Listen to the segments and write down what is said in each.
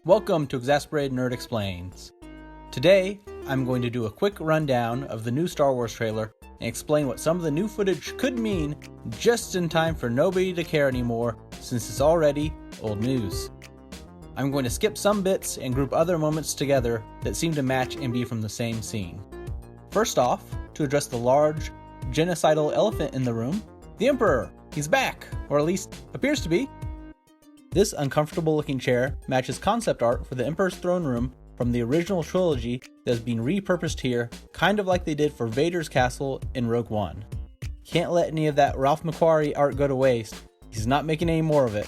Welcome to Exasperated Nerd Explains. Today, I'm going to do a quick rundown of the new Star Wars trailer and explain what some of the new footage could mean just in time for nobody to care anymore since it's already old news. I'm going to skip some bits and group other moments together that seem to match and be from the same scene. First off, to address the large, genocidal elephant in the room, the Emperor! He's back! Or at least, appears to be. This uncomfortable looking chair matches concept art for the Emperor's throne room from the original trilogy that has been repurposed here, kind of like they did for Vader's castle in Rogue One. Can't let any of that Ralph McQuarrie art go to waste, he's not making any more of it.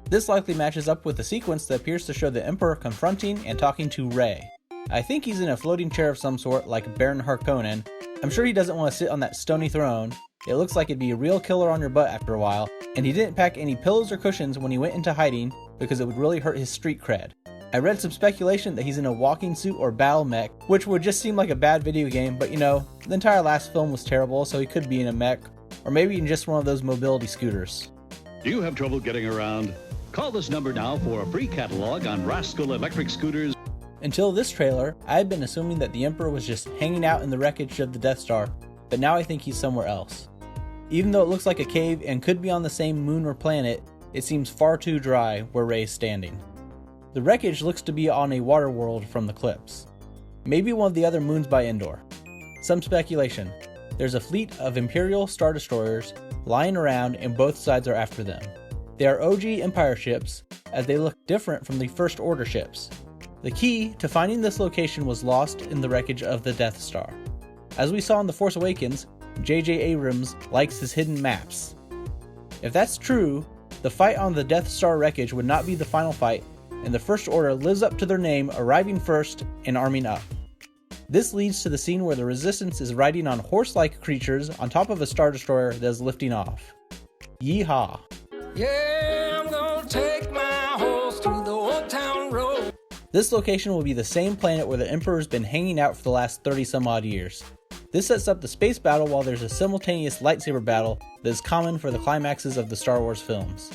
This likely matches up with the sequence that appears to show the Emperor confronting and talking to Rey. I think he's in a floating chair of some sort like Baron Harkonnen. I'm sure he doesn't want to sit on that stony throne. It looks like it'd be a real killer on your butt after a while, and he didn't pack any pillows or cushions when he went into hiding because it would really hurt his street cred. I read some speculation that he's in a walking suit or battle mech, which would just seem like a bad video game, but you know, the entire last film was terrible, so he could be in a mech, or maybe in just one of those mobility scooters. Do you have trouble getting around? Call this number now for a free catalog on Rascal electric scooters. Until this trailer, I had been assuming that the Emperor was just hanging out in the wreckage of the Death Star, but now I think he's somewhere else. Even though it looks like a cave and could be on the same moon or planet, it seems far too dry where Rey is standing. The wreckage looks to be on a water world from the clips. Maybe one of the other moons by Endor. Some speculation. There's a fleet of Imperial Star Destroyers lying around and both sides are after them. They are OG Empire ships, as they look different from the First Order ships. The key to finding this location was lost in the wreckage of the Death Star. As we saw in The Force Awakens, J.J. Abrams likes his hidden maps. If that's true, the fight on the Death Star wreckage would not be the final fight, and the First Order lives up to their name, arriving first and arming up. This leads to the scene where the Resistance is riding on horse-like creatures on top of a Star Destroyer that is lifting off. Yeehaw! Yeah, I'm gonna take my horse to the old town road. This location will be the same planet where the Emperor's been hanging out for the last 30 some odd years. This sets up the space battle while there's a simultaneous lightsaber battle that is common for the climaxes of the Star Wars films.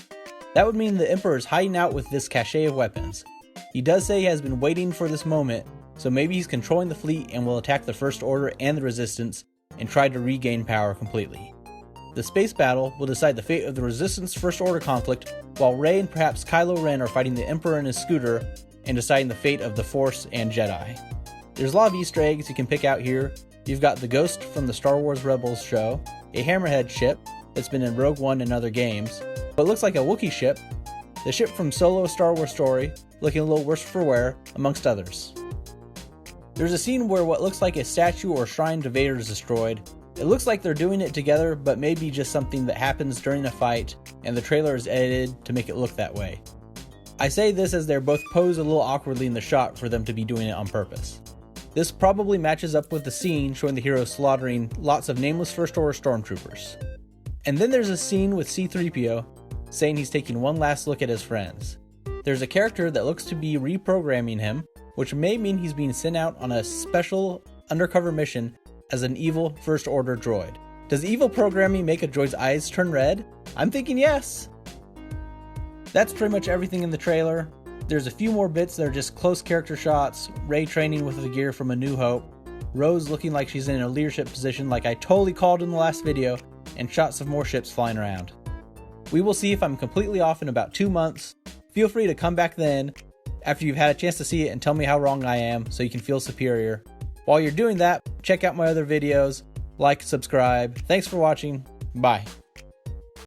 That would mean the Emperor is hiding out with this cache of weapons. He does say he has been waiting for this moment, so maybe he's controlling the fleet and will attack the First Order and the Resistance and try to regain power completely. The space battle will decide the fate of the Resistance First Order conflict, while Rey and perhaps Kylo Ren are fighting the Emperor in his scooter and deciding the fate of the Force and Jedi. There's a lot of Easter eggs you can pick out here. You've got the Ghost from the Star Wars Rebels show, a Hammerhead ship that's been in Rogue One and other games, but looks like a Wookiee ship, the ship from Solo Star Wars Story, looking a little worse for wear, amongst others. There's a scene where what looks like a statue or shrine to Vader is destroyed. It looks like they're doing it together, but maybe just something that happens during the fight, and the trailer is edited to make it look that way. I say this as they're both posed a little awkwardly in the shot for them to be doing it on purpose. This probably matches up with the scene showing the hero slaughtering lots of nameless First Order stormtroopers. And then there's a scene with C-3PO saying he's taking one last look at his friends. There's a character that looks to be reprogramming him, which may mean he's being sent out on a special undercover mission as an evil First Order droid. Does evil programming make a droid's eyes turn red? I'm thinking yes! That's pretty much everything in the trailer. There's a few more bits that are just close character shots, Rey training with the gear from A New Hope, Rose looking like she's in a leadership position like I totally called in the last video, and shots of more ships flying around. We will see if I'm completely off in about 2 months. Feel free to come back then, after you've had a chance to see it, and tell me how wrong I am so you can feel superior. While you're doing that, check out my other videos, like, subscribe. Thanks for watching, bye.